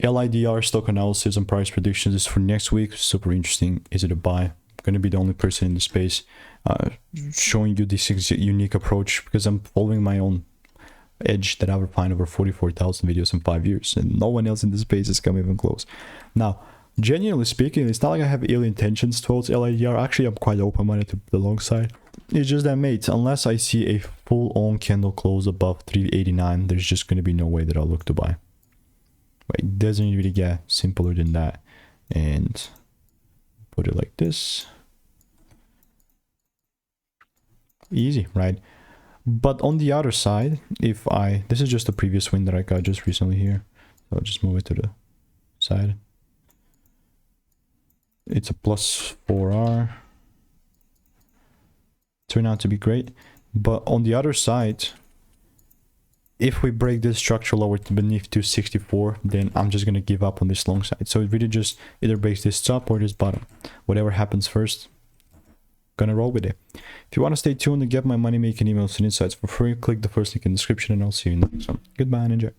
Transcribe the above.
LIDR stock analysis and price predictions is for next week. Super interesting. Is it a buy? I'm going to be the only person in the space showing you this unique approach because I'm following my own edge that I've refined over 44,000 videos in 5 years, and no one else in the space has come even close. Now, genuinely speaking, it's not like I have ill intentions towards LIDR. Actually, I'm quite open-minded to the long side. It's just that, mate, unless I see a full-on candle close above 389, there's just going to be no way that I'll look to buy. It doesn't really get simpler than that. And put it like this. Easy, right? But on the other side, if this is just a previous win that I got just recently here. So I'll just move it to the side. It's a plus 4R. Turned out to be great. But on the other side, if we break this structure lower to beneath 264, then I'm just going to give up on this long side. So it really just either breaks this top or this bottom. Whatever happens first, gonna roll with it. If you want to stay tuned and get my money making emails and insights for free, click the first link in the description, and I'll see you in the next one. Goodbye and enjoy.